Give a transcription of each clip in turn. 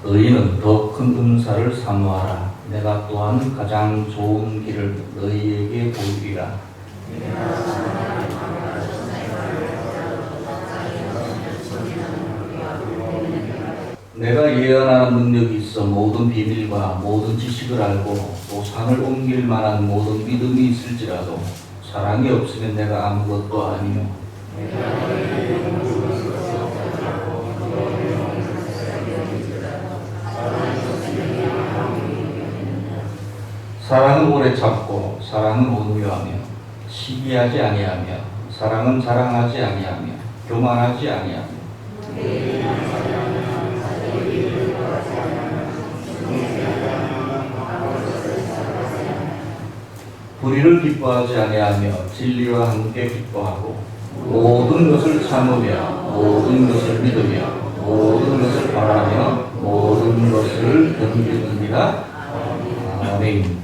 너희는 더 큰 은사를 사모하라. 내가 또한 가장 좋은 길을 너희에게 보이리라. 내가 예언하는 능력이 있어 모든 비밀과 모든 지식을 알고 또 산을 옮길 만한 모든 믿음이 있을지라도 사랑이 없으면 내가 아무것도 아니요. 사랑은 오래 참고 사랑은 온유하며 시기하지 아니하며 사랑은 자랑하지 아니하며 교만하지 아니하며 불의를 기뻐하지 아니하며 진리와 함께 기뻐하고 모든 것을 참으며 모든 것을 믿으며 모든 것을 바라며 모든 것을 견디느니라. 아멘.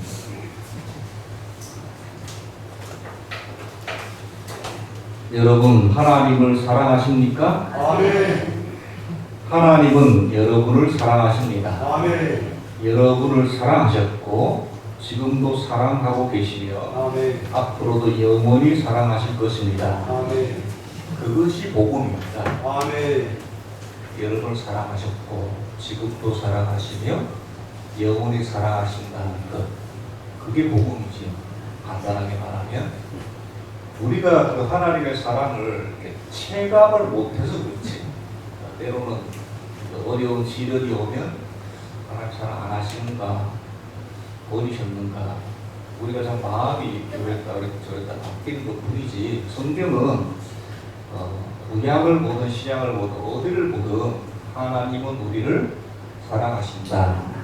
여러분, 하나님을 사랑하십니까? 아멘. 하나님은 여러분을 사랑하십니다. 아멘. 여러분을 사랑하셨고 지금도 사랑하고 계시며 아멘. 앞으로도 영원히 사랑하실 것입니다. 아멘. 그것이 복음입니다. 아멘. 여러분을 사랑하셨고 지금도 사랑하시며 영원히 사랑하신다는 것, 그게 복음이지요. 간단하게 말하면 우리가 그 하나님의 사랑을 체감을 못해서 그렇지, 때로는 어려운 시련이 오면 하나님 사랑 안 하시는가, 버리셨는가, 우리가 참 마음이 이랬다 저랬다 바뀌는 것 뿐이지, 성경은 구약을 보든 신약을 보든 어디를 보든 하나님은 우리를 사랑하신다.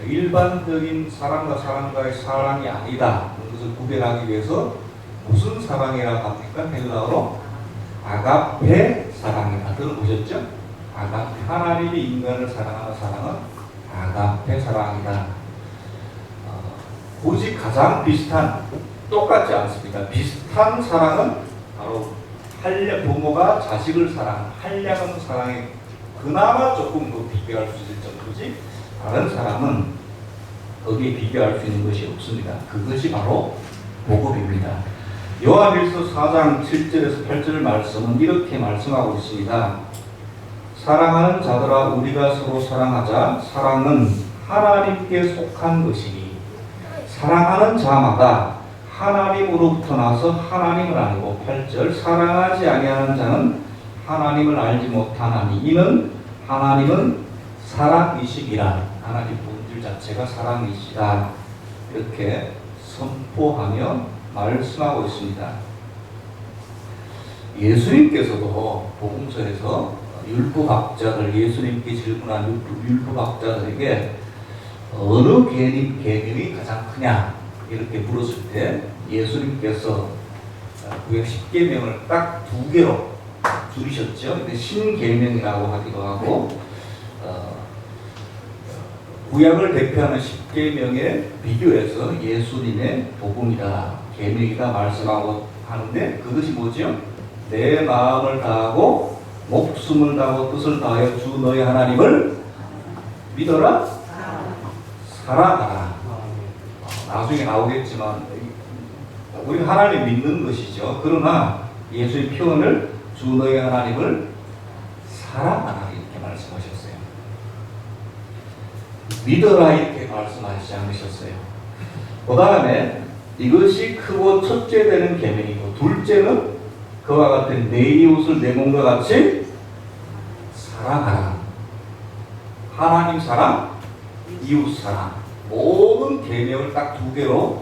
일반적인 사람과 사람과의 사랑이 아니다. 그것을 구별하기 위해서 무슨 사랑이라고 합니까? 헬라어로 아가페 사랑이다. 들어보셨죠? 아가페, 하나님이 인간을 사랑하는 사랑은 아가페 사랑이다. 굳이 가장 비슷한, 똑같지 않습니다. 비슷한 사랑은 바로 부모가 자식을 사랑하는 한량한 사랑에 그나마 조금 더 비교할 수 있을 정도지, 다른 사람은 거기에 비교할 수 있는 것이 없습니다. 그것이 바로 복음입니다. 요한일서 4장 7절에서 8절 말씀은 이렇게 말씀하고 있습니다. 사랑하는 자들아 우리가 서로 사랑하자. 사랑은 하나님께 속한 것이니 사랑하는 자마다 하나님으로부터 나서 하나님을 알고. 8절 사랑하지 아니하는 자는 하나님을 알지 못하나니 이는 하나님은 사랑이시기라. 하나님 본질 자체가 사랑이시다. 이렇게 선포하며 말씀하고 있습니다. 예수님께서도 복음서에서 율법학자들, 예수님께 질문한 율법학자들에게 어느 계명이 가장 크냐 이렇게 물었을 때 예수님께서 구약 10계명을 딱 2개로 줄이셨죠. 신계명이라고 하기도 하고 구약을 대표하는 10계명에 비교해서 예수님의 복음이다, 계명이다 말씀하고 하는데, 그것이 뭐죠? 내 마음을 다하고 목숨을 다하고 뜻을 다하여 주 너의 하나님을 믿어라, 사랑하라. 나중에 나오겠지만 우리 하나님 믿는 것이죠. 그러나 예수의 표현을 주 너의 하나님을 사랑하라 이렇게 말씀하셨어요. 믿어라 이렇게 말씀하시지 않으셨어요. 그 다음에 이것이 크고 첫째 되는 계명이고, 둘째는 그와 같은 내 이웃을 내 몸과 같이 사랑하라. 하나님 사랑, 이웃 사랑, 모든 계명을 딱 2개로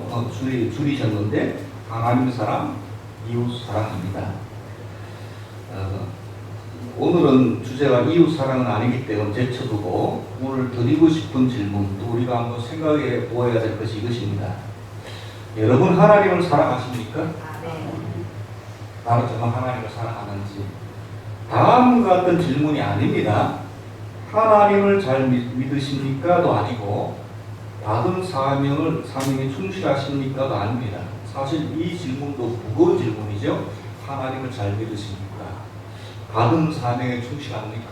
줄이셨는데 하나님 사랑, 이웃 사랑입니다. 오늘은 주제가 이웃 사랑은 아니기 때문에 제쳐두고 오늘 드리고 싶은 질문, 또 우리가 한번 생각해 보아야 될 것이 이것입니다. 여러분 하나님을 사랑하십니까? 나는 정말 하나님을 사랑하는지. 다음과 같은 질문이 아닙니다. 하나님을 잘 믿으십니까?도 아니고 받은 사명에 충실하십니까?도 아닙니다. 사실 이 질문도 무거운 질문이죠. 하나님을 잘 믿으십니까? 받은 사명에 충실합니까?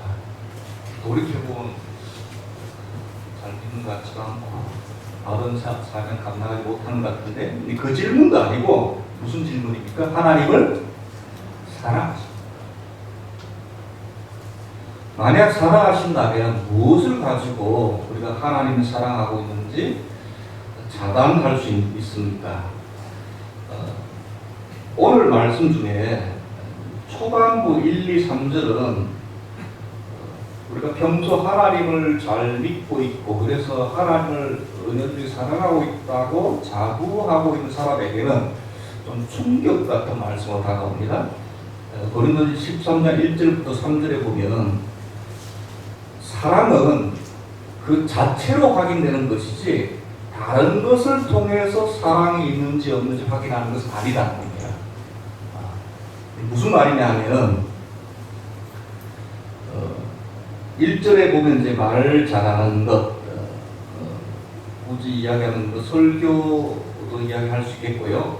돌이켜보면 싶은 것 같지도 않고 바른 사명 감당하지 못하는 것 같은데 그 질문도 아니고 무슨 질문입니까? 하나님을 사랑하십니다. 만약 사랑하신다면 무엇을 가지고 우리가 하나님을 사랑하고 있는지 자단할 수 있습니까? 오늘 말씀 중에 초반부 1, 2, 3절은 우리가 평소 하나님을 잘 믿고 있고 그래서 하나님을 은연중에 사랑하고 있다고 자부하고 있는 사람에게는 좀 충격 같은 말씀으로 다가옵니다. 고린도서 13장 1절부터 3절에 보면 사랑은 그 자체로 확인되는 것이지 다른 것을 통해서 사랑이 있는지 없는지 확인하는 것은 아니다는 겁니다. 무슨 말이냐 하면 1절에 보면 이제 말을 잘하는 것, 굳이 이야기하는 것, 설교도 이야기할 수 있겠고요.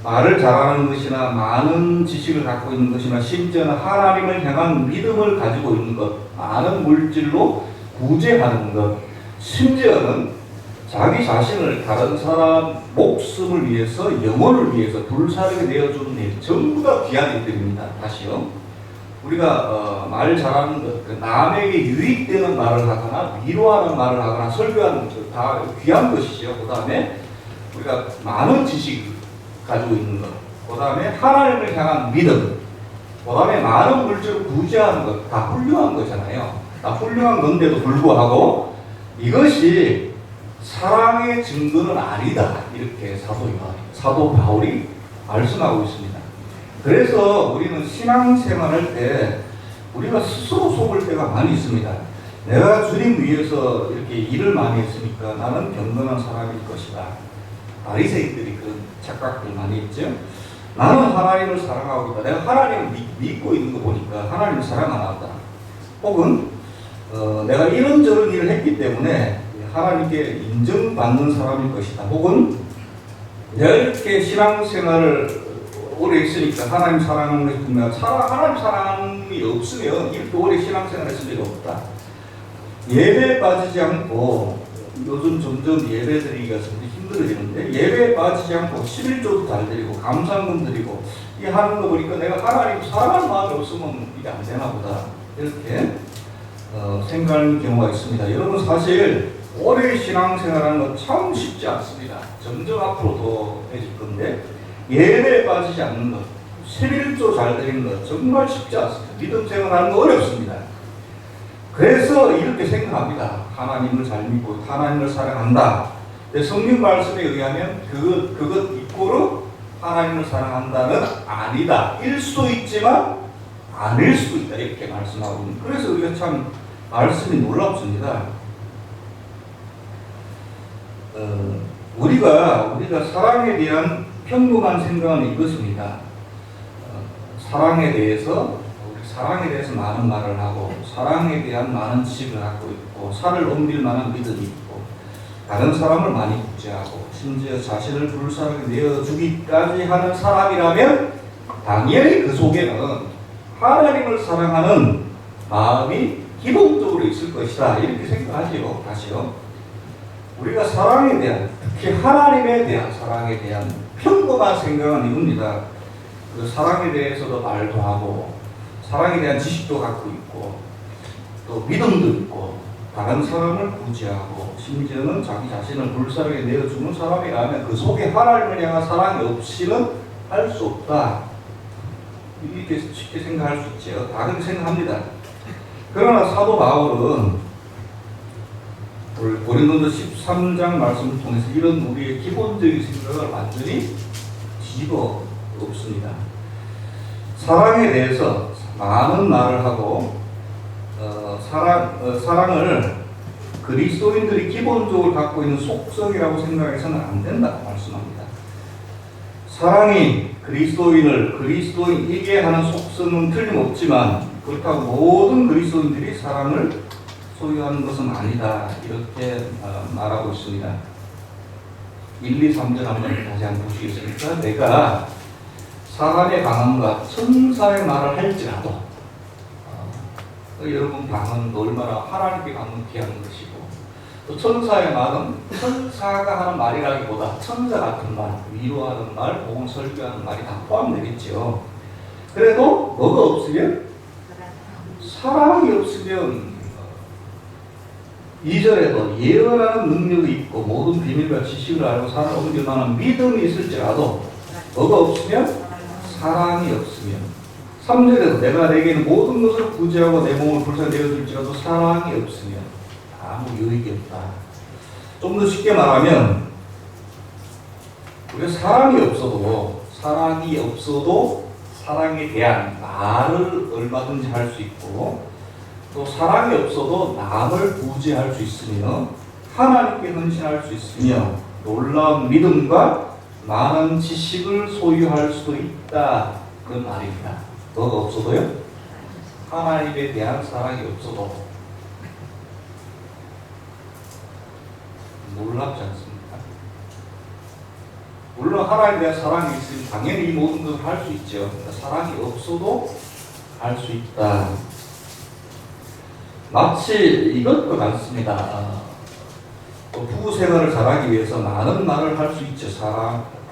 말을 잘하는 것이나 많은 지식을 갖고 있는 것이나 심지어는 하나님을 향한 믿음을 가지고 있는 것, 많은 물질로 구제하는 것, 심지어는 자기 자신을 다른 사람 목숨을 위해서, 영혼을 위해서 불사르게 내어주는 일, 전부 다 귀한 일들입니다. 다시요. 우리가 말 잘하는 것, 남에게 유익되는 말을 하거나 위로하는 말을 하거나 설교하는 것, 다 귀한 것이죠. 그 다음에 우리가 많은 지식을 가지고 있는 것, 그 다음에 하나님을 향한 믿음, 그 다음에 많은 물질을 구제하는 것, 다 훌륭한 거잖아요. 다 훌륭한 건데도 불구하고 이것이 사랑의 증거는 아니다. 이렇게 사도 바울이 말씀하고 있습니다. 그래서 우리는 신앙생활할 때 우리가 스스로 속을 때가 많이 있습니다. 내가 주님 위해서 이렇게 일을 많이 했으니까 나는 경건한 사람일 것이다. 바리새인들이 그런 착각들 많이 했죠. 나는 하나님을 사랑하고 있다. 내가 하나님을 믿고 있는 거 보니까 하나님을 사랑하나 보다. 혹은 내가 이런저런 일을 했기 때문에 하나님께 인정받는 사람일 것이다. 혹은 내가 이렇게 신앙생활을 오래 했으니까 하나님 사랑하는 것이 분명하다. 하나님 사랑이 없으면 이렇게 오래 신앙생활 했을 리가 없다. 예배에 빠지지 않고 요즘 점점 예배 드리기가 힘들어지는데 예배에 빠지지 않고 11조도 잘 드리고 감사금 드리고 이 하는 거 보니까 내가 하나님 사랑하는 마음이 없으면 이게 안 되나 보다. 이렇게 생각하는 경우가 있습니다. 여러분 사실 오래 신앙생활하는 건 참 쉽지 않습니다. 점점 앞으로 더 해질 건데 예배에 빠지지 않는 것, 11조 잘 드리는 것 정말 쉽지 않습니다. 믿음 생활하는 거 어렵습니다. 그래서 이렇게 생각합니다. 하나님을 잘 믿고 하나님을 사랑한다. 성경 말씀에 의하면 그것 이꼬르 하나님을 사랑한다는 아니다. 일 수도 있지만 아닐 수도 있다. 이렇게 말씀하고 있는. 그래서 우리가 참 말씀이 놀랍습니다. 우리가 사랑에 대한 평범한 생각은 이것입니다. 사랑에 대해서 많은 말을 하고 사랑에 대한 많은 지식을 갖고 있고 살을 옮길 만한 믿음이 있고 다른 사람을 많이 구제하고 심지어 자신을 불쌍하게 내어주기까지 하는 사람이라면 당연히 그 속에는 하나님을 사랑하는 마음이 기본적으로 있을 것이다. 이렇게 생각하지요. 다시요. 우리가 사랑에 대한, 특히 하나님에 대한 사랑에 대한 평범한 생각은 이겁니다. 그 사랑에 대해서도 말도 하고 사랑에 대한 지식도 갖고 있고 또 믿음도 있고 다른 사람을 구제하고 심지어는 자기 자신을 불쌍하게 내어주는 사람이라면 그 속에 하나님을 향한 사랑이 없이는 할 수 없다. 이렇게 쉽게 생각할 수 있죠. 다 그렇게 생각합니다. 그러나 사도 바울은 고린도서 13장 말씀을 통해서 이런 우리의 기본적인 생각을 완전히 뒤집어 엎습니다. 사랑에 대해서 많은 말을 하고 사랑을 그리스도인들이 기본적으로 갖고 있는 속성이라고 생각해서는 안 된다고 말씀합니다. 사랑이 그리스도인이게 하는 속성은 틀림없지만 그렇다고 모든 그리스도인들이 사랑을 소유하는 것은 아니다. 이렇게 말하고 있습니다. 1, 2, 3절 한번 다시 한번 보시겠습니까? 내가 사람의 방언과 천사의 말을 할지라도 여러분 방언도 얼마나 하나님께 가면 귀한 것이고 또 천사의 말은 천사가 하는 말이라기보다 천사 같은 말, 위로하는 말, 혹은 설교하는 말이 다 포함되겠죠. 그래도 뭐가 없으면? 사랑이 없으면 2절에도 예언하는 능력이 있고 모든 비밀과 지식을 알고 사람을 옮길 만한 믿음이 있을지라도 뭐가 없으면? 사랑이 없으면 3절에도 내가 내게는 모든 것을 구제하고 내 몸을 불사되어줄지라도 사랑이 없으면 아무 유익이 없다. 좀 더 쉽게 말하면 우리가 사랑이 없어도 사랑에 대한 말을 얼마든지 할 수 있고 또 사랑이 없어도 남을 구제할 수 있으며 하나님께 헌신할 수 있으며 놀라운 믿음과 많은 지식을 소유할 수도 있다. 그런 말입니다. 뭐가 없어도요? 하나님에 대한 사랑이 없어도 놀랍지 않습니까? 물론 하나님에 대한 사랑이 있으면 당연히 이 모든 것을 할 수 있죠. 그러니까 사랑이 없어도 할 수 있다. 마치 이것과 같습니다. 부부 생활을 잘하기 위해서 많은 말을 할 수 있죠.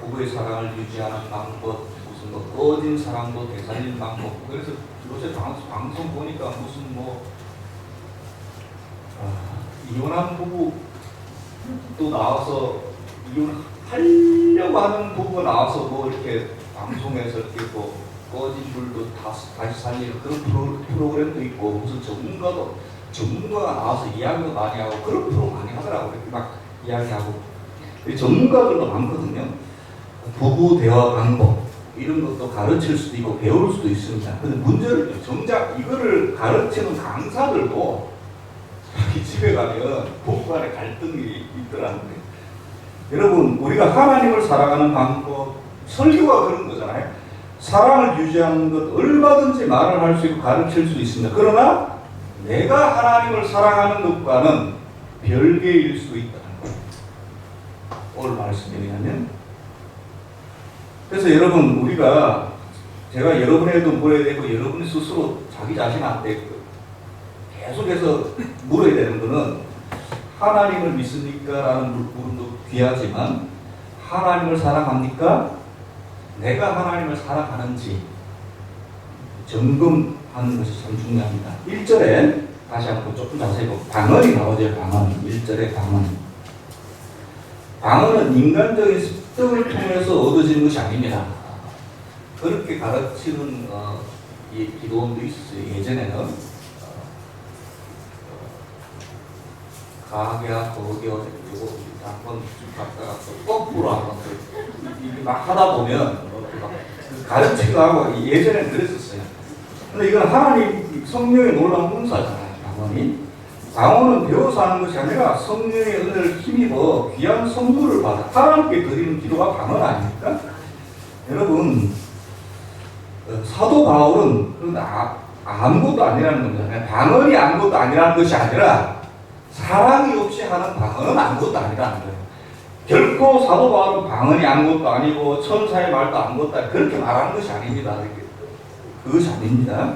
부부의 사랑을 유지하는 방법, 무슨 꺼진 사랑도 되살리는 방법. 그래서 요새 방송 보니까 무슨 이혼한 부부 또 나와서 이혼하려고 하는 부부가 나와서 이렇게 방송에서 이렇게 꺼진 불도 다시 살리는 그런 프로그램도 있고 무슨 전문가가 나와서 이야기도 많이 하고 그런 프로 많이 하더라고요. 이렇게 막 이야기하고 전문가들도 많거든요. 부부 대화 방법 이런 것도 가르칠 수도 있고 배울 수도 있습니다. 근데 문제는 정작 이거를 가르치는 강사들도 자기 집에 가면 부부 간에 갈등이 있더라고요. 여러분 우리가 하나님을 사랑하는 방법 설교가 그런 거잖아요. 사랑을 유지하는 것 얼마든지 말을 할 수 있고 가르칠 수 있습니다. 그러나 내가 하나님을 사랑하는 것과는 별개일 수도 있다는 거예요. 오늘 말씀드리냐면 그래서 여러분 제가 여러분에도 물어야 되고 여러분이 스스로 자기 자신한테 계속해서 물어야 되는 것은 하나님을 믿습니까? 라는 물음도 귀하지만 하나님을 사랑합니까? 내가 하나님을 사랑하는지 점검하는 것이 참 중요합니다. 1절에 다시 한번 조금 자세히 보고 방언이 나오죠. 방언. 1절에 방언. 방언은 인간적인 습득을 통해서 얻어지는 것이 아닙니다. 그렇게 가르치는 기도원도 있었어요. 예전에는 가게야 거기야 한번 갔다가 거꾸로 한번 막 하다 보면 가르치기도 하고 예전에는 그랬었어요. 근데 이건 하나님 성령의 놀라운 공사잖아요. 방언은 배워서 하는 것이 아니라 성령의 은혜를 힘입어 귀한 선물을 받아 하나님께 드리는 기도가 방언 아닙니까? 여러분 사도 바울은 아무것도 아니라는 겁니다. 방언이 아무것도 아니라는 것이 아니라 사랑이 없이 하는 방언은 아무것도 아니라는 거예요. 결코 사도 바울은 방언이 아무것도 아니고 천사의 말도 아무것도 아니고 그렇게 말하는 것이 아닙니다. 그것이 아닙니다.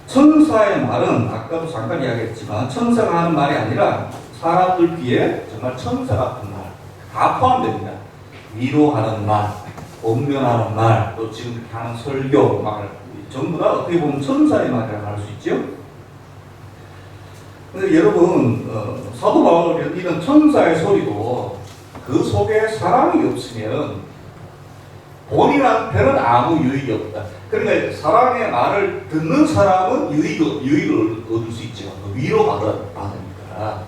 천사의 말은 아까도 잠깐 이야기했지만 천사가 하는 말이 아니라 사람들 귀에 정말 천사 같은 말 다 포함됩니다. 위로하는 말, 권면하는 말, 또 지금 하는 설교 말 전부 다 어떻게 보면 천사의 말이라고 할 수 있죠. 근데 여러분 사도 바울이 이런 천사의 소리도 그 속에 사랑이 없으면 본인한테는 아무 유익이 없다. 그러니까 사랑의 말을 듣는 사람은 유익을 얻을 수 있죠. 위로받으니까.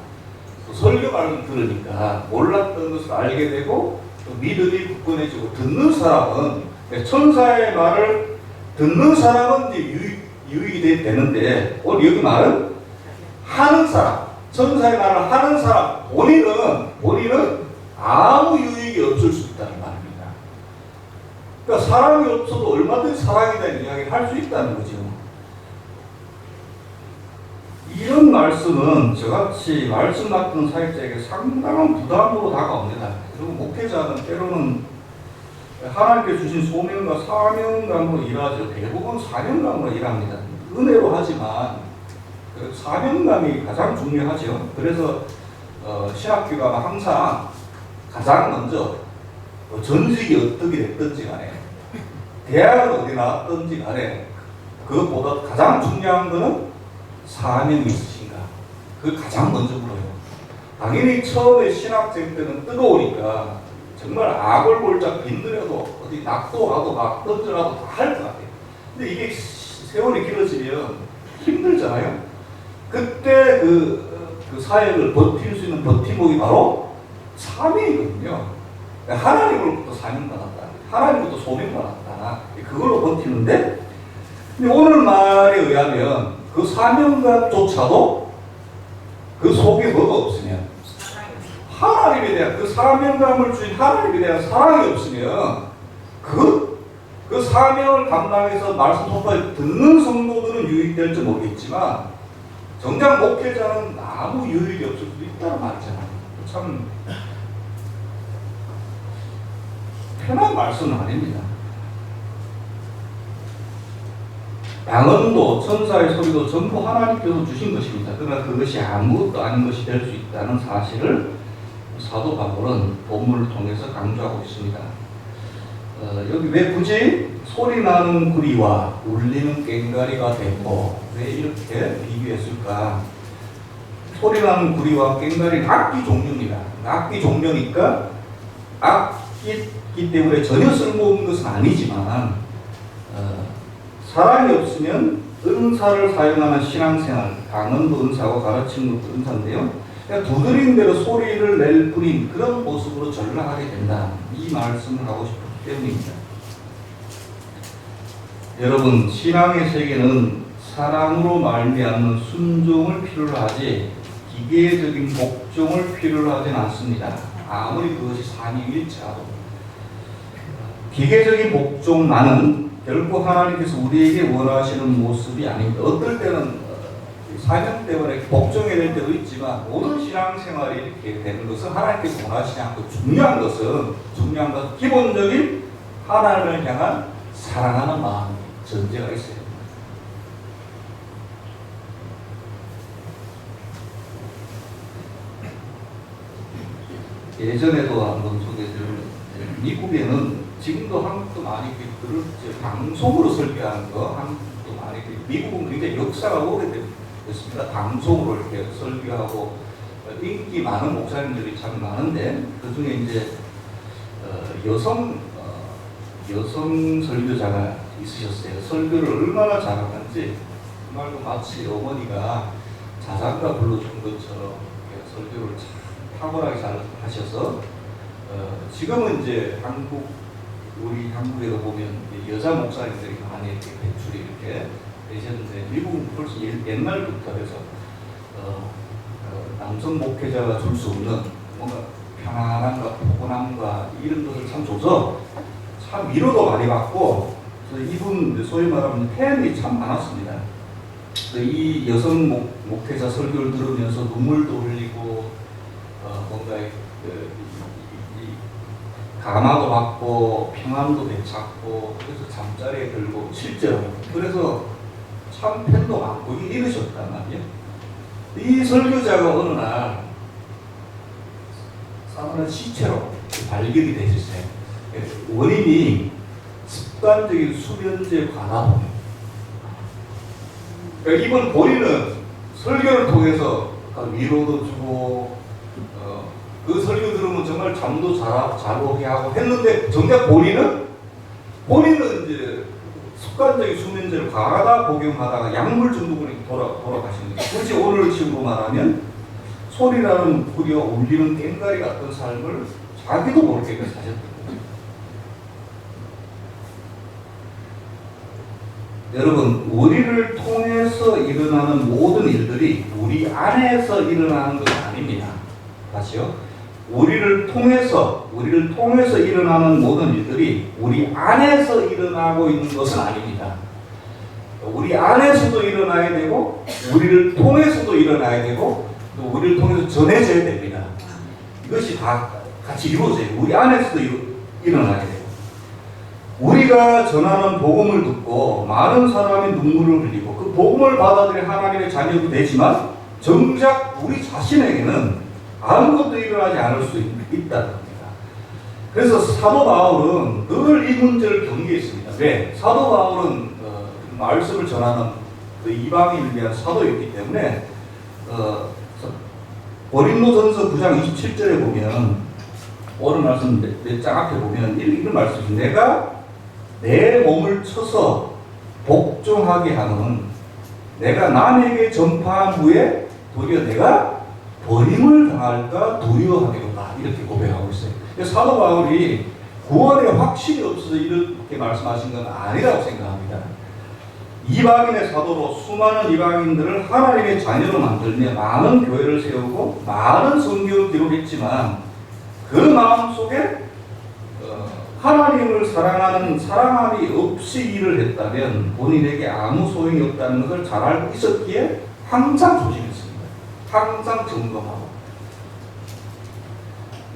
설교 말을 들으니까 몰랐던 것을 알게 되고 또 믿음이 굳건해지고 듣는 사람은 천사의 말을 듣는 사람은 이제 유익이 되는데 오늘 여기 말은 하는 사람, 천사의 말을 하는 사람 본인은 아무 유익이 없을 수 있다는 말입니다. 그러니까 사랑이 없어도 얼마든지 사랑에 대한 이야기를 할 수 있다는 거죠. 이런 말씀은 저같이 말씀 맡은 사역자에게 상당한 부담으로 다가옵니다. 그리고 목회자는 때로는 하나님께 주신 소명과 사명감으로 일하죠. 대부분 사명감으로 일합니다. 은혜로 하지만 사명감이 가장 중요하죠. 그래서 신학교가 항상 가장 먼저 전직이 어떻게 됐든지 간에 대학을 어디 나왔든지 간에 그것보다 가장 중요한 거는 사명이 있으신가. 그걸 가장 먼저 물어요. 당연히 처음에 신학생 때는 뜨거우니까 정말 아골골짝 빈들여도 어디 낙도라도 막 던져라도 다 할 것 같아요. 근데 이게 세월이 길어지면 힘들잖아요. 그때 그 사역을 버틸 수 있는 버팀목이 바로 사명이거든요. 하나님으로부터 사명받았다. 하나님으로부터 소명받았다. 그걸로 버티는데, 근데 오늘 말에 의하면 그 사명감조차도 그 속에 뭐가 없으면, 하나님에 대한 그 사명감을 주신 하나님에 대한 사랑이 없으면 그 사명을 감당해서 말씀 통과를 듣는 성도들은 유익될지 모르겠지만 정작 목회자는 아무 유익이 없을 수도 있다는 말이잖아요. 참 편한 말씀은 아닙니다. 양언도 천사의 소리도 전부 하나님께서 주신 것입니다. 그러나 그것이 아무것도 아닌 것이 될 수 있다는 사실을 사도 바울은 본문을 통해서 강조하고 있습니다. 여기 왜 굳이 소리 나는 구리와 울리는 꽹과리가 되고 왜 이렇게 비교했을까? 소리 나는 구리와 꽹과리는 악기 종류입니다. 악기 종류니까 악기이기 때문에 전혀 쓸모없는 것은 아니지만 사람이 없으면 은사를 사용하는 신앙생활, 강언도 은사고 가르치는 것도 은사인데요. 그러니까 두드린 대로 소리를 낼 뿐인 그런 모습으로 전락하게 된다. 이 말씀을 하고 싶기 때문입니다. 여러분, 신앙의 세계는 사랑으로 말미암는 순종을 필요로 하지 기계적인 복종을 필요로 하진 않습니다. 아무리 그것이 삼위일체라도 기계적인 복종만은 결코 하나님께서 우리에게 원하시는 모습이 아닙니다. 어떨 때는 사명 때문에 복종해야 될 때도 있지만 모든 신앙생활이 이렇게 되는 것은 하나님께서 원하시지 않고 중요한 것은 기본적인 하나님을 향한 사랑하는 마음, 전제가 있어요. 예전에도 한번 소개해드렸는데 미국에는 지금도 한국도 많이 그를 방송으로 설교하는 거 한국도 많이 미국은 굉장히 역사가 오래됐습니다. 방송으로 이렇게 설교하고 인기 많은 목사님들이 참 많은데 그 중에 이제 여성 설교자가 있으셨어요. 설교를 얼마나 잘하는지 정말로 마치 어머니가 자장가 불러준 것처럼 설교를 참 탁월하게 잘 하셔서 지금은 이제 우리 한국에도 보면 여자 목사님들이 많이 이렇게 배출이 이렇게 되셨는데 미국은 벌써 옛날부터 해서 남성 목회자가 줄 수 없는 뭔가 편안함과 포근함과 이런 것을 참 줘서 참 위로도 많이 받고 이분 소위 말하면 팬이 참 많았습니다. 이 여성 목회자 설교를 들으면서 눈물도 흘리고 뭔가 감화도 받고 평안도 되찾고 그래서 잠자리에 들고 실제로 그래서 참 팬도 많고 이러셨단 말이에요. 이 설교자가 어느 날 사망한 시체로 발견이 되셨어요. 원인이 습관적인 수면제 과다봉. 그러니까 이번 본인은 설교를 통해서 위로도 주고 그 설교 들으면 정말 잠도 잘 오게 하고 했는데 정작 본인은 이제 습관적인 수면제를 과다 복용하다가 약물 중독으로 돌아가시는 거예요. 굳이 오늘 식으로 말하면 소리나는 구리와 울리는 꽹과리 같은 삶을 자기도 모르게 사셨던 거죠. 여러분, 우리를 통해서 일어나는 모든 일들이 우리 안에서 일어나는 것은 아닙니다. 다시요. 우리를 통해서 일어나는 모든 일들이 우리 안에서 일어나고 있는 것은 아닙니다. 우리 안에서도 일어나야 되고 우리를 통해서도 일어나야 되고 또 우리를 통해서 전해져야 됩니다. 이것이 다 같이 이루어져요. 우리 안에서도 일어나야 돼요. 우리가 전하는 복음을 듣고 많은 사람이 눈물을 흘리고 그 복음을 받아들여 하나님의 자녀도 되지만 정작 우리 자신에게는 아무것도 일어나지 않을 수 있다는 겁니다. 그래서 사도 바울은 늘 이 문제를 경계했습니다. 왜? 사도 바울은 말씀을 전하는 그 이방인을 위한 사도였기 때문에 고린도전서 9장 27절에 보면 오늘 말씀 몇 장 앞에 보면 이런 말씀이 내가 내 몸을 쳐서 복종하게 하는 내가 남에게 전파한 후에 도리어 내가 버림을 당할까 두려워하기로다 이렇게 고백하고 있어요. 사도 바울이 구원의 확신이 없어서 이렇게 말씀하신 건 아니라고 생각합니다. 이방인의 사도로 수많은 이방인들을 하나님의 자녀로 만들며 많은 교회를 세우고 많은 성경을 기록했지만 그 마음속에 하나님을 사랑하는 사랑함이 없이 일을 했다면 본인에게 아무 소용이 없다는 것을 잘 알고 있었기에 항상 조심했습니다. 항상 점검하고.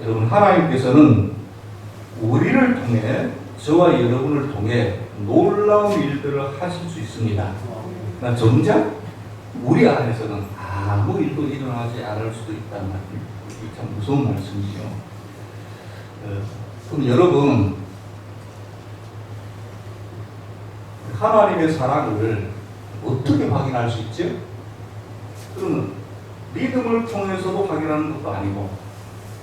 여러분, 하나님께서는 우리를 통해, 저와 여러분을 통해 놀라운 일들을 하실 수 있습니다. 그러나 정작 우리 안에서는 아무 일도 일어나지 않을 수도 있다는 말입니다. 이게 참 무서운 말씀이죠. 그럼 여러분, 하나님의 사랑을 어떻게 확인할 수 있죠? 그러면 믿음을 통해서도 확인하는 것도 아니고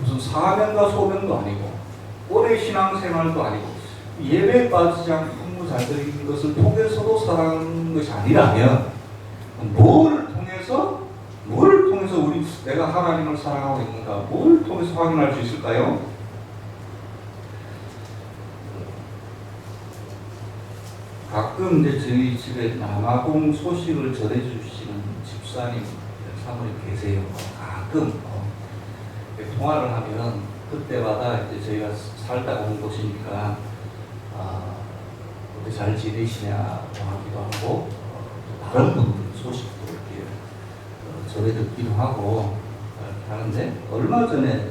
무슨 사명과 소명도 아니고 오래 신앙생활도 아니고 예배에 빠지지 않고 공부 잘 드리는 것을 통해서도 사랑하는 것이 아니라면 뭐를 통해서 우리 내가 하나님을 사랑하고 있는가, 뭘 통해서 확인할 수 있을까요? 가끔 이제 저희 집에 남아공 소식을 전해주시는 집사님 사모님 계세요. 가끔 통화를 하면 그때마다 이제 저희가 살다가 온 곳이니까 어떻게 잘 지내시냐 하기도 하고 다른 분들 소식도 이렇게 전해 듣기도 하고 이렇게 하는데 얼마 전에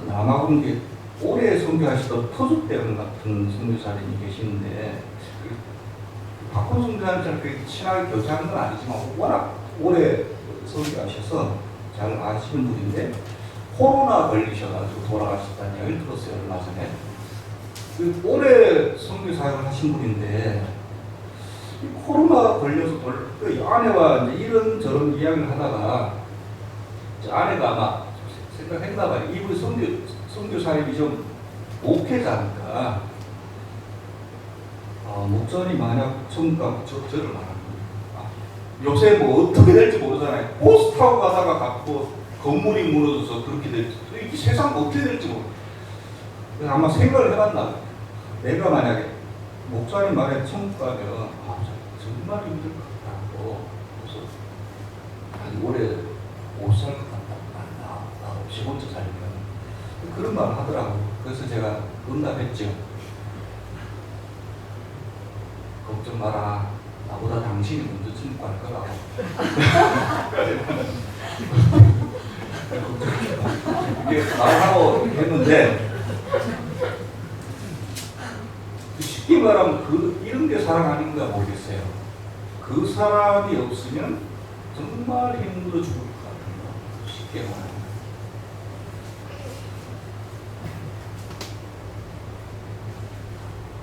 남아공에 오래 선교하시던 터줏대원 같은 선교사님이 계시는데 박훈 선교사님처럼 그렇게 친하게 교제하는 건 아니지만 워낙 오래 선교하셔서 잘 아시는 분인데 코로나 걸리셔가지고 돌아가셨다는 이야기를 들었어요. 얼마 전에. 오래 선교 사역을 하신 분인데 코로나 걸려서 그 아내와 이제 이런저런 이야기를 하다가 아내가 아마 생각했나 봐요. 이분이 선교 사역이 좀 목회자니까 목사님 만약 전가 저를 말합니다. 요새 뭐 어떻게 될지 모르잖아요. 버스 타고 가다가 갖고 건물이 무너져서 그렇게 될지, 이 세상 어떻게 될지 모르. 아마 생각을 해봤나 봐요. 내가 만약에 목사님 만약에 천국 가면 정말 힘들 것 같다고, 그래서 아니 오래 못 살 것 같다. 나 없이 혼자 살면 그런 말을 하더라고. 그래서 제가 응답했죠. 걱정 마라. 나보다 당신이 먼저 천국 갈 거라고. 이렇게 말하고 했는데 쉽게 말하면 이런 게 사랑 아닌가 모르겠어요. 그 사람이 없으면 정말 힘들어 죽을 것 같은 거. 쉽게 말하면.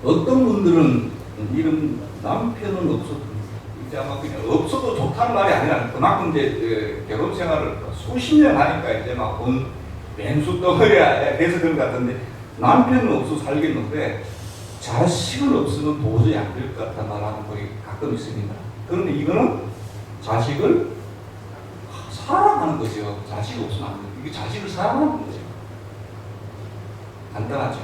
어떤 분들은 이런 남편은 없어도 이제 아마 그냥 없어도 좋다는 말이 아니라 그만큼 이제 결혼 생활을 수십 년 하니까 이제 막 맨수 덩어리야 돼서 그런 것 같은데 남편은 없어 살겠는데 자식은 없으면 도저히 안 될 것 같다 말하는 분이 가끔 있습니다. 그런데 이거는 자식을 사랑하는 거죠. 자식이 없으면 안 돼요. 이게 자식을 사랑하는 거죠. 간단하죠.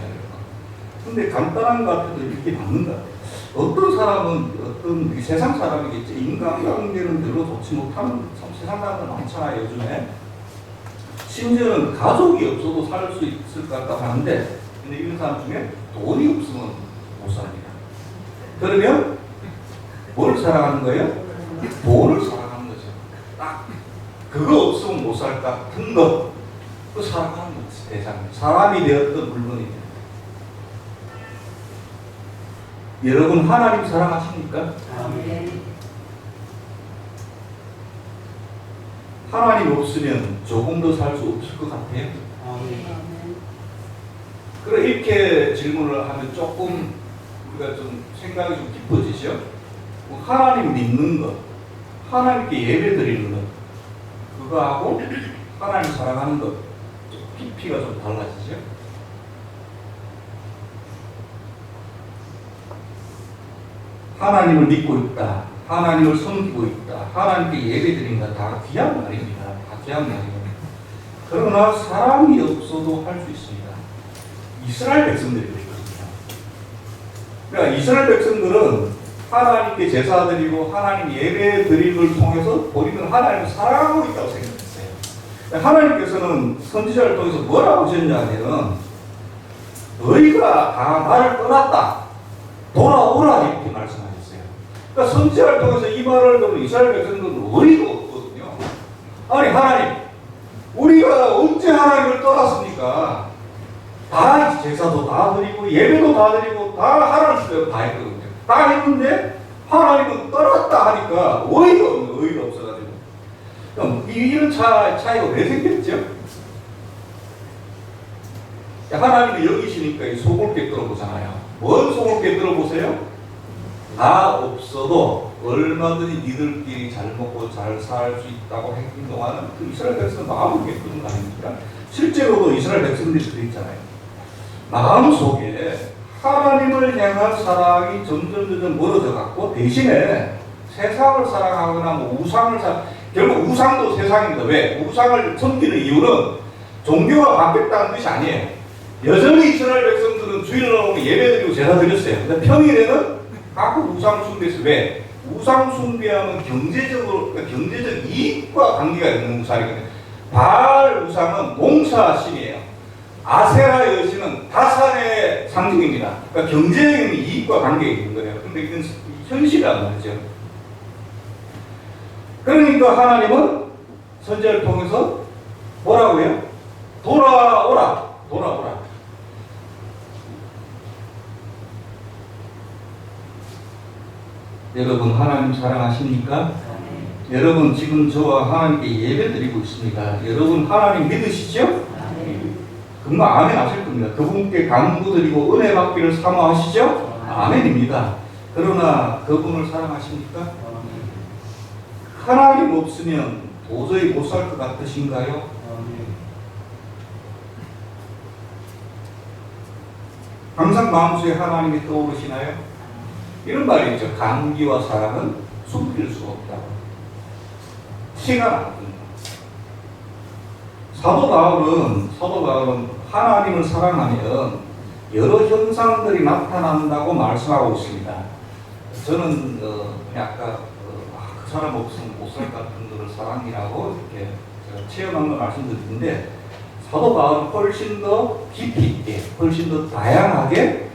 근데 간단한 것 같아도 이렇게 맞는 것 같아요. 어떤 사람은 어떤 세상 사람이겠지. 인간관계는 별로 좋지 못하는 세상 사람들 많잖아요. 요즘에. 심지어는 가족이 없어도 살 수 있을 것 같다고 하는데 근데 이런 사람 중에 돈이 없으면 못 삽니다. 그러면 뭘 사랑하는 거예요? 돈을 사랑하는 거죠. 딱 그거 없으면 못 살 것 같은 것. 그 사랑하는 거지. 대상. 사람이 되었던 물건이죠. 여러분 하나님 사랑하십니까? 아멘. 하나님 없으면 조금 더 살 수 없을 것 같아요. 아멘. 그래 이렇게 질문을 하면 조금 우리가 좀 생각이 좀 깊어지죠. 하나님 믿는 것, 하나님께 예배 드리는 것, 그거하고 하나님 사랑하는 것, 좀 깊이가 좀 달라지죠. 하나님을 믿고 있다, 하나님을 섬기고 있다, 하나님께 예배 드린다, 다 귀한 말입니다. 다 귀한 말입니다. 그러나 사랑이 없어도 할 수 있습니다. 이스라엘 백성들이 그랬거든요. 그러니까 이스라엘 백성들은 하나님께 제사 드리고 하나님 예배 드림을 통해서 본인은 하나님을 사랑하고 있다고 생각했어요. 하나님께서는 선지자를 통해서 뭐라고 하셨냐면 너희가 다 나를 떠났다, 돌아오라 이렇게 말씀하셨어요. 그러니까 선지자를 통해서 이 말을 듣는 이스라엘 백성들은 어이가 없거든요. 아니 하나님, 우리가 언제 하나님을 떠났습니까? 다 제사도 다 드리고 예배도 다 드리고 다 하나님 수요 다 했거든요. 다 했는데 하나님은 떠났다 하니까 어이가 없어가지고. 그럼 이런 차이가 왜 생겼죠? 하나님이 여기시니까 이 속을 깨뜨려보잖아요. 뭔 속을 깨뜨려보세요? 나 없어도 얼마든지 니들끼리 잘 먹고 잘 살 수 있다고 행동하는 그 이스라엘 백성은 마음을 깨뜨리는 거 아닙니까? 실제로도 이스라엘 백성들이 그랬잖아요. 마음속에 하나님을 향한 사랑이 점점 멀어져 갖고 대신에 세상을 사랑하거나 뭐 우상을 결국 우상도 세상입니다. 왜? 우상을 섬기는 이유는 종교가 바뀌었다는 뜻이 아니에요. 여전히 이스라엘 백성들은 주일날 오면 예배드리고 제사 드렸어요. 근데 평일에는 가끔 우상을 숭배했어요. 왜? 우상 숭배하면 그러니까 경제적 이익과 관계가 있는 우상이거든요. 바알 우상은 농사신이에요. 아세라 여신은 다산의 상징입니다. 그러니까 경제적인 이익과 관계가 있는 거예요. 근데 이건 현실이란 말이죠. 그러니까 하나님은 선지자를 통해서 뭐라고 해요? 돌아오라. 여러분 하나님 사랑하십니까? 여러분 지금 저와 하나님께 예배 드리고 있습니다. 여러분 하나님 믿으시죠? 금방 아멘 하실 겁니다. 그분께 간구드리고 은혜 받기를 사모하시죠? 아멘입니다. 그러나 그분을 사랑하십니까? 하나님 없으면 도저히 못 살 것 같으신가요? 항상 마음속에 하나님이 떠오르시나요? 이런 말이 있죠. 감기와 사랑은 숨길 수가 없다고. 티가 나거든요. 사도 바울은 하나님을 사랑하면 여러 현상들이 나타난다고 말씀하고 있습니다. 저는 아까 그 사람 없으면 못 살 것 같은 것을 사랑이라고 이렇게 제가 체험한 걸 말씀드렸는데 사도 바울은 훨씬 더 깊이 있게, 훨씬 더 다양하게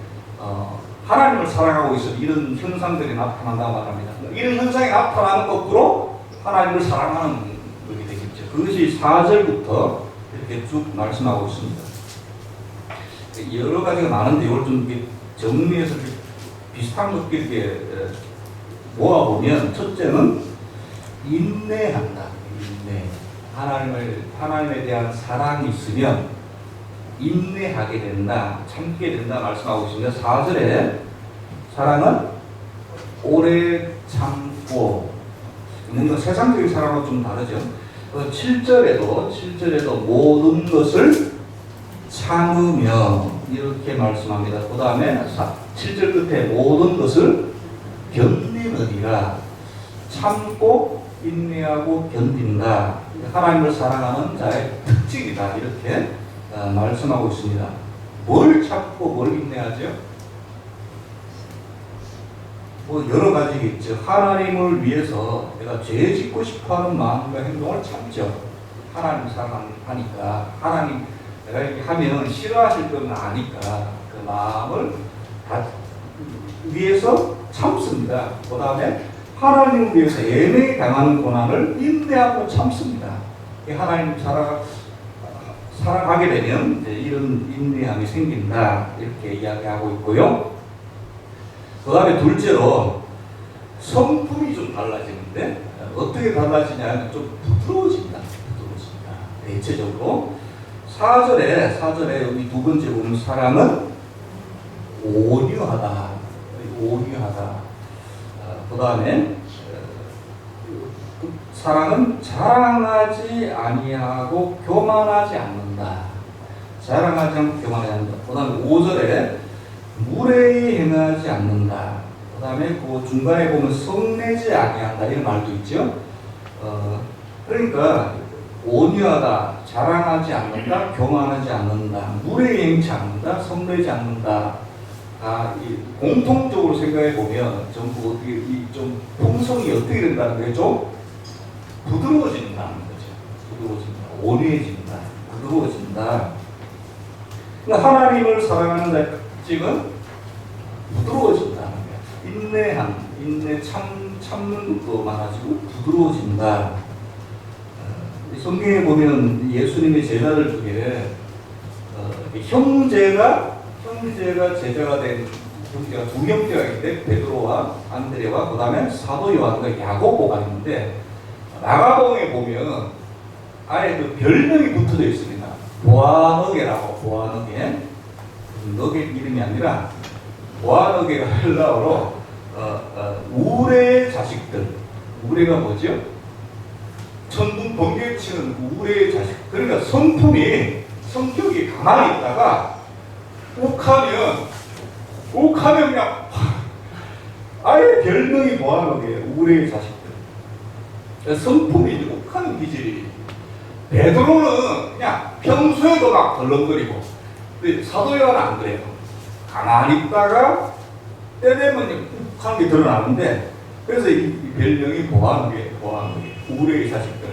하나님을 사랑하고 있어 이런 현상들이 나타난다고 말합니다. 이런 현상이 나타나는 거꾸로 하나님을 사랑하는 것이 되겠죠. 그것이 4절부터 이렇게 쭉 말씀하고 있습니다. 여러 가지가 많은데 이걸 좀 정리해서 비슷한 것들 이렇게 모아보면 첫째는 인내한다. 인내. 하나님에 대한 사랑이 있으면 인내하게 된다, 참게 된다 말씀하고 있습니다. 4절에 사랑은 오래 참고, 뭔가 세상적인 사랑과 좀 다르죠. 7절에도 모든 것을 참으며 이렇게 말씀합니다. 그 다음에 7절 끝에 모든 것을 견디느니라. 참고 인내하고 견딘다. 하나님을 사랑하는 자의 특징이다. 이렇게 말씀하고 있습니다. 뭘 참고 뭘 인내하죠? 뭐 여러 가지겠죠. 하나님을 위해서 내가 죄 짓고 싶어하는 마음과 행동을 참죠. 하나님 사랑하니까. 하나님 내가 이렇게 하면 싫어하실 건 아니까 그 마음을 다 위해서 참습니다. 그 다음에 하나님을 위해서 예매에 당하는 고난을 인내하고 참습니다. 하나님 사랑하게 되면 이제 이런 인내함이 생긴다. 이렇게 이야기하고 있고요. 그 다음에 둘째로 성품이 좀 달라지는데 어떻게 달라지냐면 좀 부드러워집니다. 대체적으로 4절에 여기 두 번째 보면 사랑은 온유하다. 그 다음에 사랑은 자랑하지 아니하고 교만하지 않는다. 자랑하지 않고 교만하지 않는다. 그 다음에 5절에 무례히 행하지 않는다. 그 다음에 그 중간에 보면 성내지 아니한다. 이런 말도 있죠. 그러니까 온유하다, 자랑하지 않는다, 교만하지 않는다, 무례히 행치 않는다, 성내지 않는다. 이 공통적으로 생각해 보면 전부 어떻게 좀 품성이 어떻게 된다는 거예요? 좀 부드러워진다는 거죠. 부드러워진다, 온유해진다, 부드러워진다. 그러니까 하나님을 사랑하는 자의 특징은 부드러워진다는 거예요. 인내 참는 것도 많아지고 부드러워진다. 성경에 보면 예수님의 제자들 중에 형제가 제자가 된 형제가 두 형제가 있는데 베드로와 안드레와 그 다음에 사도 요한과 야고보가 있는데 마가복음에 보면 아예 그 별명이 붙어져 있습니다. 보아너게라고. 보아너게. 너게 이름이 아니라 보아너게가 헬라어로 우레의 자식들. 우레가 뭐죠? 천둥 번개 치는 우레의 자식. 그러니까 성격이 가만히 있다가 욱하면 그냥 아예 별명이 뭐하는 우리의 자식들. 성품이 욱하는 기질이. 베드로는 그냥 평소에도 막 덜렁거리고, 사도 요한은 안 그래요. 가만히 있다가 때 되면 욱하는 게 드러나는데, 그래서 이 별명이 보아하는 게 우리의 자식들.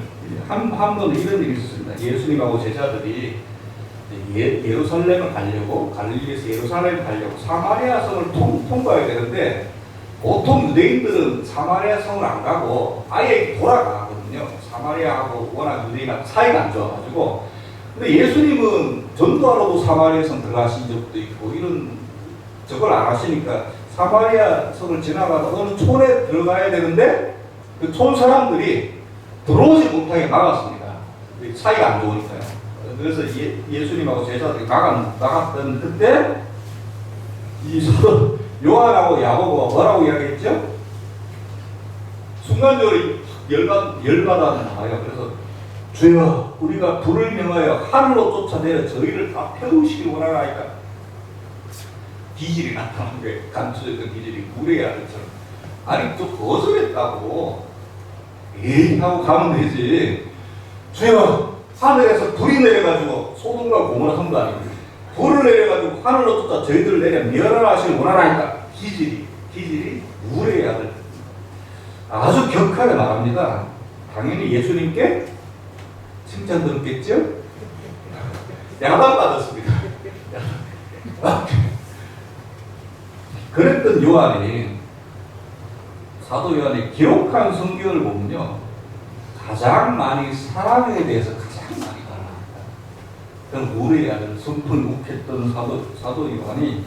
한 번은 이런 일이 있었습니다. 예수님하고 제자들이 예루살렘을 가려고, 갈릴리에서 예루살렘을 가려고 사마리아 성을 통과해야 되는데, 보통 유대인들은 사마리아 성을 안 가고 아예 돌아가거든요. 사마리아하고 워낙 유대인하고 사이가 안 좋아가지고. 근데 예수님은 전도하러도 사마리아 성 들어가신 적도 있고, 저걸 안 하시니까 사마리아 성을 지나가다 어느 촌에 들어가야 되는데, 그 촌 사람들이 들어오지 못하게 막았습니다. 사이가 안 좋으니까요. 그래서 예수님하고 제자들이 나갔던 그때 이 요한하고 야고보가 뭐라고 이야기했죠? 순간적으로 열받아 나와요. 그래서 주여, 우리가 불을 명하여 하늘로 쫓아내려 저희를 다 태우시길 원하나이까. 기질이 나타난 게 감추었던 기질이 무례의 아들처럼. 아니 또 거절했다고 에이 하고 가면 되지. 주여, 하늘에서 불이 내려가지고 소돔과 고모라 성도 아니고 불을 내려가지고 하늘로 쫓아 저희들을 내려 멸하시길 원하나이까. 기질이 무례의 아들. 아주 격하게 말합니다. 당연히 예수님께 칭찬 들었겠죠? 야단받았습니다. 그랬던 요한이, 사도 요한이 기록한 성경을 보면요, 가장 많이 사랑에 대해서 가장 많이 말합니다. 그런 무례의 아들, 성품이 욱했던 사도 요한이,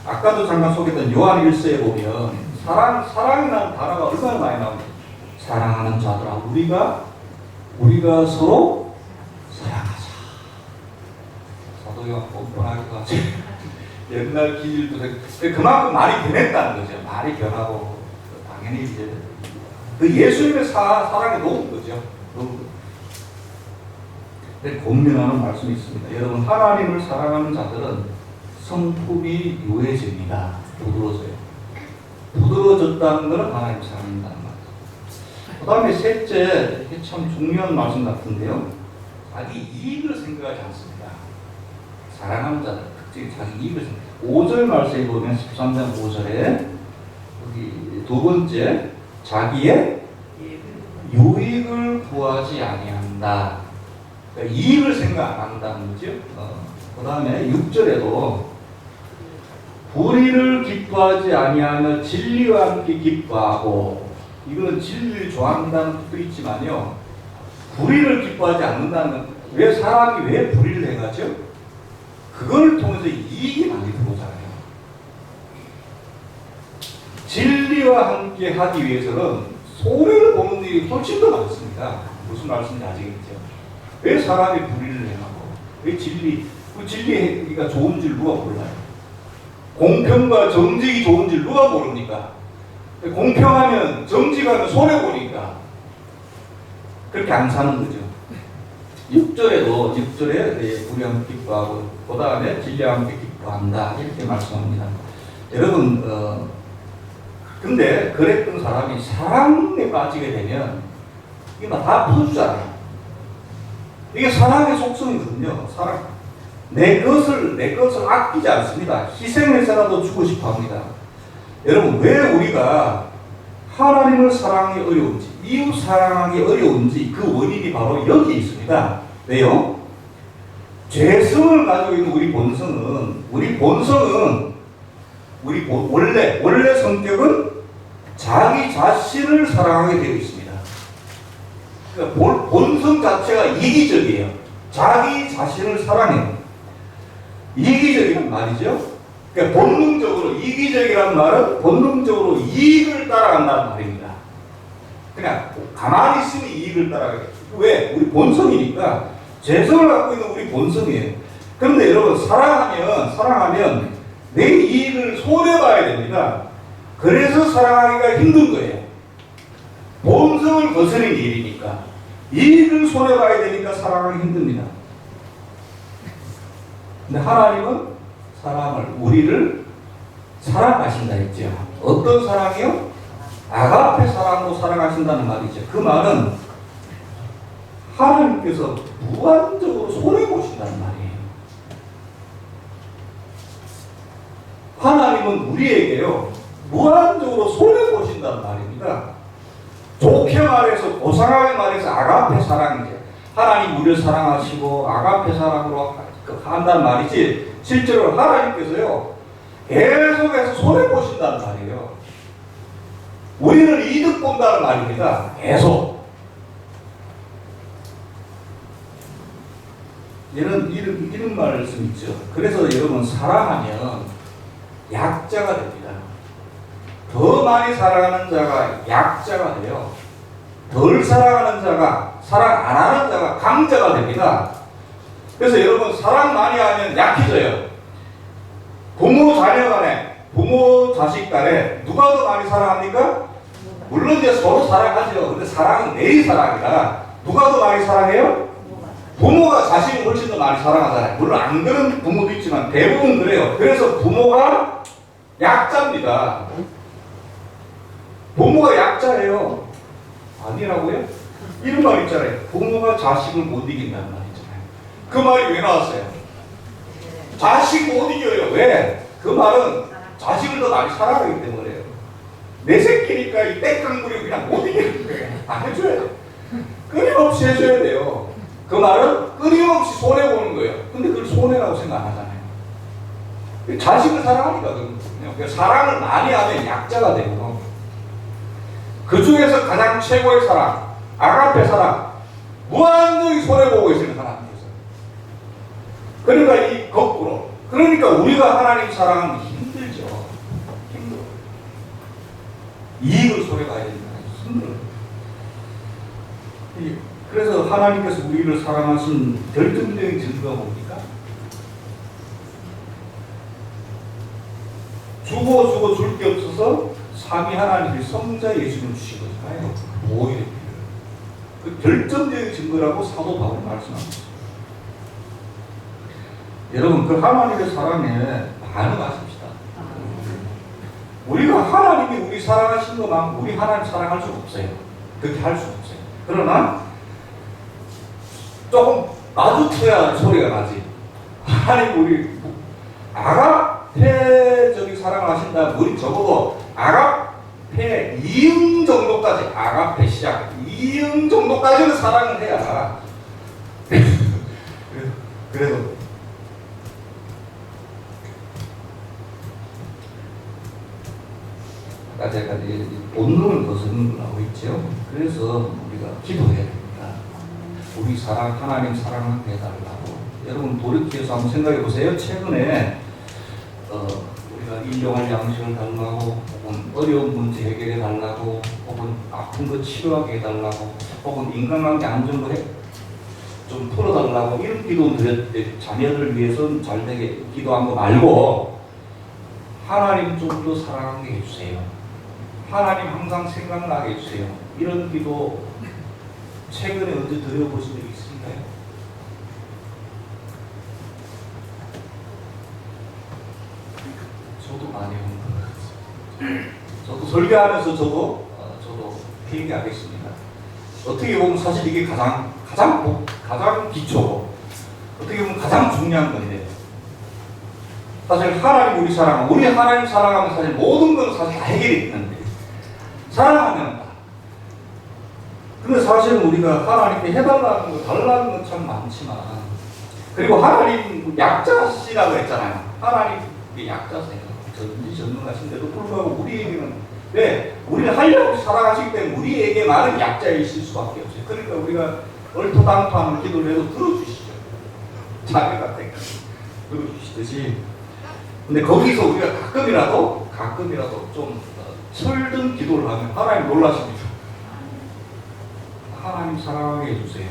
아까도 잠깐 소개했던 요한 1서에 보면 사랑이라는 단어가 얼마나 많이 나옵니다. 사랑하는 자들아, 우리가 서로 사랑하자. 사도 요한 뻔뻔하기도 하지. 옛날 기질도 그만큼 말이 변했다는 거죠. 말이 변하고 당연히 이제 그 예수님의 사랑이 높은 거죠. 근데 권면하는 말씀이 있습니다. 여러분, 하나님을 사랑하는 자들은 성품이 유해집니다. 부드러워져요. 부드러워졌다는 것은 하나님 사랑한다는 말이죠. 그 다음에 셋째, 이게 참 중요한 말씀 같은데요. 자기 이익을 생각하지 않습니다. 사랑하는 자들 특징이 자기 이익을 생각해요. 5절 말씀에 보면 13장 5절에 여기 두 번째, 자기의 유익을 구하지 아니한다. 그러니까 이익을 생각 안 한다는 거죠. 그 다음에 6절에도 불의를 기뻐하지 아니하며 진리와 함께 기뻐하고, 이거는 진리를 좋아한다는 뜻도 있지만요, 불의를 기뻐하지 않는다는 건, 왜 사람이 왜 불의를 행하죠? 그걸 통해서 이익이 많이 들어오잖아요. 진리와 함께 하기 위해서는 손해를 보는 일이 훨씬 더 많습니다. 무슨 말씀인지 아시겠죠? 왜 사람이 불의를 행하고 왜 그 진리가 좋은 줄 누가 몰라요? 공평과 정직이 좋은 줄 누가 모릅니까? 공평하면 정직하면 손해보니까 그렇게 안 사는 거죠. 6절에도 6절에 불의함 기뻐하고 그 다음에 진리함 기뻐한다 이렇게 말씀합니다. 여러분 근데 그랬던 사람이 사랑에 빠지게 되면 이게 다 퍼주잖아요. 이게 사랑의 속성이거든요. 사랑. 내 것을 아끼지 않습니다. 희생해서라도 주고 싶어 합니다. 여러분, 왜 우리가 하나님을 사랑하기 어려운지, 이웃 사랑하기 어려운지 그 원인이 바로 여기 있습니다. 왜요? 죄성을 가지고 있는 우리 본성은 원래 성격은 자기 자신을 사랑하게 되어 있습니다. 그러니까 본성 자체가 이기적이에요. 자기 자신을 사랑해요. 이기적이란 말이죠. 그러니까 본능적으로 이기적이란 말은 본능적으로 이익을 따라간다는 말입니다. 그냥 가만히 있으면 이익을 따라가게. 왜? 우리 본성이니까 죄성을 갖고 있는 우리 본성이에요. 그런데 여러분 사랑하면 내 이익을 손해봐야 됩니다. 그래서 사랑하기가 힘든 거예요. 본성을 거스린 일이니까 이익을 손해봐야 되니까 사랑하기 힘듭니다. 근데 하나님은 우리를 사랑하신다 했죠. 어떤 사랑이요? 아가페 사랑으로 사랑하신다는 말이죠. 그 말은 하나님께서 무한적으로 손해보신다는 말이에요. 하나님은 우리에게요 무한적으로 손해보신다는 말입니다. 좋게 말해서 고상하게 말해서 아가페 사랑이죠. 하나님 우리를 사랑하시고 아가페 사랑으로 한다는 말이지 실제로 하나님께서요 계속해서 손해보신다는 말이에요. 우리를 이득 본다는 말입니다. 계속. 이런 말씀 있죠. 그래서 여러분 사랑하면 약자가 됩니다. 더 많이 사랑하는 자가 약자가 돼요. 덜 사랑하는 자가 사랑 안 하는 자가 강자가 됩니다. 그래서 여러분 사랑 많이 하면 약해져요. 부모 자녀 간에 부모 자식 간에 누가 더 많이 사랑합니까? 물론 이제 서로 사랑하죠. 근데 사랑은 내의 사랑이라 누가 더 많이 사랑해요? 부모가 자식을 훨씬 더 많이 사랑하잖아요. 물론 안 그런 부모도 있지만 대부분 그래요. 그래서 부모가 약자입니다. 부모가 약자예요. 아니라고요? 이런 말 있잖아요. 부모가 자식을 못 이긴다는 말 있잖아요. 그 말이 왜 나왔어요? 자식 못 이겨요. 왜? 그 말은 자식을 더 많이 사랑하기 때문에요. 내 새끼니까 이 땡깡부리 그냥 못 이기는 거예요. 다 해줘야 돼. 끊임없이 해줘야 돼요. 그 말은 끊임없이 손해보는 거예요. 근데 그걸 손해라고 생각 안 하잖아요. 자식을 사랑하니까 그렇거든요. 사랑을 많이 하면 약자가 되고 그 중에서 가장 최고의 사랑, 아가페 사랑, 무한정이 손해보고 있으면 하나님께서. 그러니까 이 거꾸로. 그러니까 우리가 하나님 사랑하는 게 힘들죠. 힘들어. 이익을 손해봐야 되니까 힘들어요. 그래서 하나님께서 우리를 사랑하신 결정적인 증거가 뭡니까? 주고 줄 게 없어서 삼위 하나님이 성자 예수를 주신 거잖아요. 보호의 피를. 그 결정적인 증거라고 사도 바울이 말씀합니다. 여러분 그 하나님의 사랑에 반응하십시다. 우리가 하나님이 우리 사랑하신 것만큼 우리 하나님 사랑할 수 없어요. 그렇게 할 수 없어요. 그러나 조금 마주쳐야 소리가 나지. 하나님 우리 아가페적인 사랑을 하신다. 우리 적어도 아가페 이응 정도까지 아가페 시작 이응 정도까지는 사랑을 해야. 그래도 아까 제가 본능을 거스르는 거라고 했죠. 그래서 우리가 기도해야 됩니다. 우리 사랑 하나님 사랑하게 해달라고. 여러분 돌이켜서 한번 생각해 보세요. 최근에 우리가 일용할 양식을 달라고, 혹은 어려운 문제 해결해 달라고, 혹은 아픈 거 치료하게 해달라고, 혹은 인간관계 안정을 좀 좀 풀어달라고 이런 기도 드렸을 때 자녀를 위해서는 잘 되게 기도한 거 말고 하나님 좀 더 사랑하게 해주세요. 하나님 항상 생각나게 해주세요. 이런 기도 최근에 언제 드려보신 적 있으신가요? 저도 많이 온 것 같습니다. 저도 설교하면서 저도 얘기하겠습니다. 어떻게 보면 사실 이게 가장 기초고 어떻게 보면 가장 중요한 건데 사실 하나님 우리 하나님 사랑하면 사실 모든 건 사실 다 해결이 되는데 사랑하면 근데 사실은 우리가 하나님께 해달라는 거 달라는 건 참 많지만 그리고 하나님 약자시라고 했잖아요. 하나님 약자세요. 전능하신데도 불구하고 우리에게는 왜? 우리는 하려고 사랑하시기 때문에 우리에게만은 약자이실 수밖에 없어요. 그러니까 우리가 얼토당토하는 기도를 해도 들어주시죠. 자녀가 될까 들어주시듯이. 근데 거기서 우리가 가끔이라도 좀 철든 기도를 하면 하나님 놀라십니다. 하나님 사랑하게 해주세요.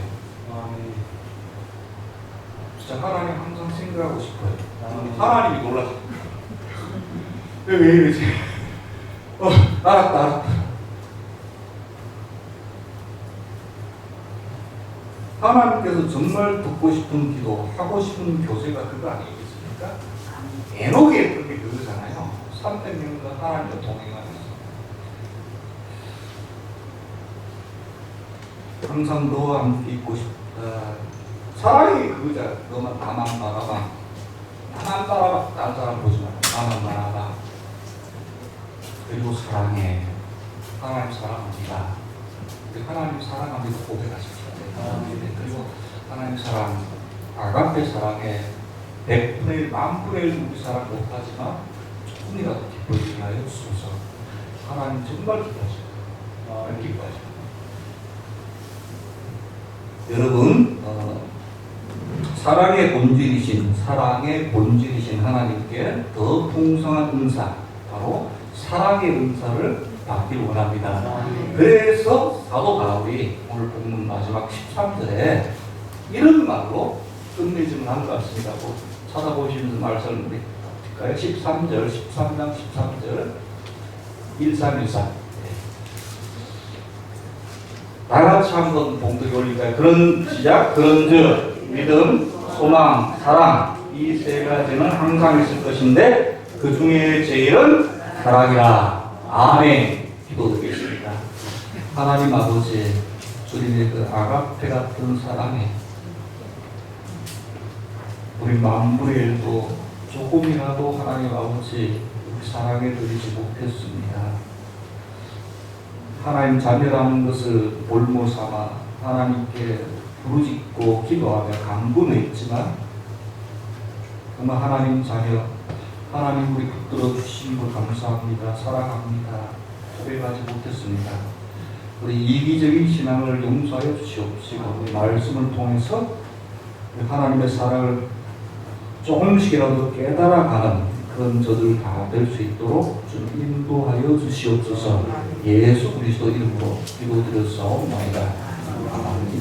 진짜 하나님 항상 생각하고 싶어요. 하나님이 놀라십니다. 왜 이러지? 알았다. 하나님께서 정말 듣고 싶은 기도, 하고 싶은 교제가 그거 아니겠습니까? 에녹이 했던 게 그거잖아요. 300년간 하나님과 동행하면서 항상 너와 함께 있고 싶다. 사랑이 그거잖아. 너만 나만 바라봐. 다른 사람 보지 마. 나만 바라봐. 그리고 사랑해. 하나님 사랑합니다. 우리 하나님 사랑합니다. 고백하십시오. 그리고 하나님 사랑, 아가페 사랑에 100분의 1, 만분의 1 우리 사랑 못하지만 조금이라도 기뻐지게 하여 주소서. 하나님 정말 기뻐하십니다. 기뻐하십니다. 여러분, 사랑의 본질이신 하나님께 더 풍성한 은사, 바로 사랑의 은사를 받기를 원합니다. 그래서 사도 바울이 오늘 본문 마지막 13절에 이런 말로 끝맺음을 한 것 같습니다. 찾아보시면서 말씀을 드릴까요? 13장 13절 1314 다같이 한번 봉독해 올릴까요? 그런즉 믿음, 소망, 사랑 이 세 가지는 항상 있을 것인데 그 중에 제일은 사랑이라. 아멘. 기도드리겠습니다. 하나님 아버지, 주님의 그 아가페 같은 사랑에 우리 만분의 일도 조금이라도 하나님 아버지 우리 사랑해 드리지 못했습니다. 하나님 자녀라는 것을 볼모 삼아 하나님께 부르짖고 기도하며 간구했지만 정말 하나님 자녀, 하나님 우리 붙들어 주신 것 감사합니다. 사랑합니다. 고백하지 못했습니다. 우리 이기적인 신앙을 용서하여 주시옵시고 우리 말씀을 통해서 하나님의 사랑을 조금씩이라도 깨달아가는 그런 저들 다 될 수 있도록 좀 인도하여 주시옵소서. 예수 그리스도 이름으로 기도드렸사옵나이다. 아멘.